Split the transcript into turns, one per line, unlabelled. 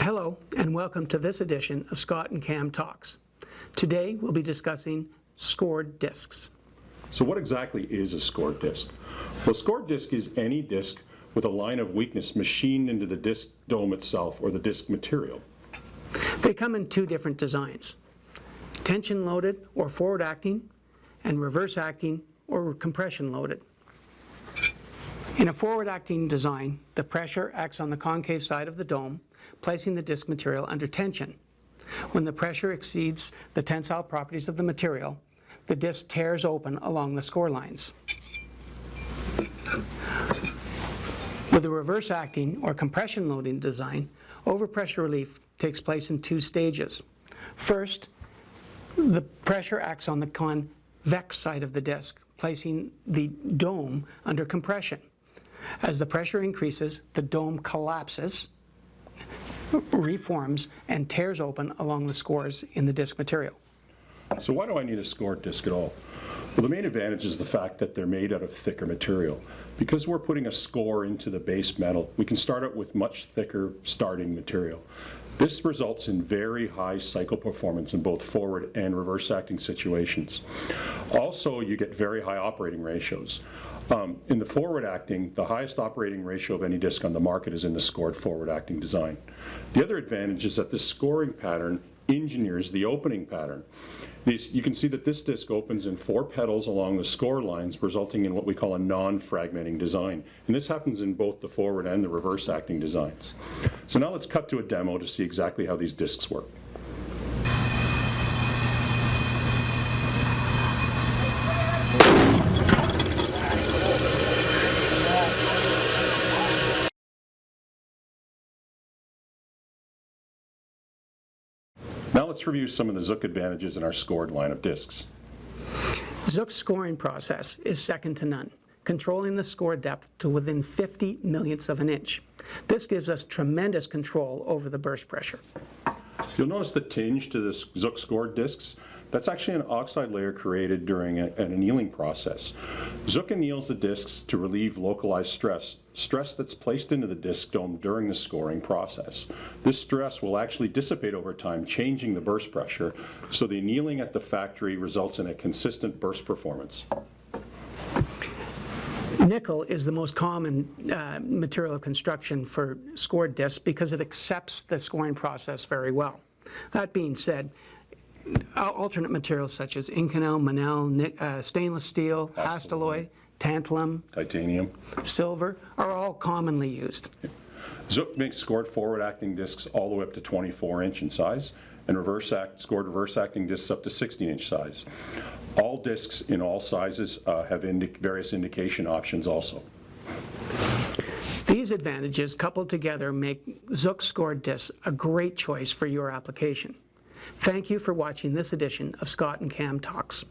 Hello and welcome to this edition of Scott and Cam Talks. Today we'll be discussing scored discs.
So what exactly is a scored disc? Well, a scored disc is any disc with a line of weakness machined into the disc dome itself or the disc material.
They come in two different designs, tension loaded or forward acting, and reverse acting or compression loaded. In a forward acting design, the pressure acts on the concave side of the dome, placing the disc material under tension. When the pressure exceeds the tensile properties of the material, the disc tears open along the score lines. With a reverse acting or compression loading design, overpressure relief takes place in two stages. First, the pressure acts on the convex side of the disc, placing the dome under compression. As the pressure increases, the dome collapses, reforms, and tears open along the scores in the disc material.
So why do I need a scored disc at all? Well, the main advantage is the fact that they're made out of thicker material. Because we're putting a score into the base metal, we can start out with much thicker starting material. This results in very high cycle performance in both forward and reverse acting situations. Also, you get very high operating ratios. In the forward acting, the highest operating ratio of any disc on the market is in the scored forward acting design. The other advantage is that the scoring pattern engineers the opening pattern. You can see that this disc opens in 4 petals along the score lines, resulting in what we call a non-fragmenting design. And this happens in both the forward and the reverse acting designs. So now let's cut to a demo to see exactly how these discs work. Now let's review some of the ZOOK advantages in our scored line of discs.
ZOOK's scoring process is second to none, controlling the score depth to within 50 millionths of an inch. This gives us tremendous control over the burst pressure.
You'll notice the tinge to the ZOOK scored discs. That's actually an oxide layer created during an annealing process. ZOOK anneals the discs to relieve localized stress that's placed into the disc dome during the scoring process. This stress will actually dissipate over time, changing the burst pressure, so the annealing at the factory results in a consistent burst performance.
Nickel is the most common material of construction for scored discs because it accepts the scoring process very well. That being said, alternate materials such as Inconel, Manel, stainless steel, Hastelloy, tantalum,
titanium,
silver are all commonly used.
ZOOK makes scored forward acting discs all the way up to 24-inch in size, and scored reverse acting discs up to 16-inch size. All discs in all sizes have various indication options also.
These advantages coupled together make ZOOK scored discs a great choice for your application. Thank you for watching this edition of Scott and Cam Talks.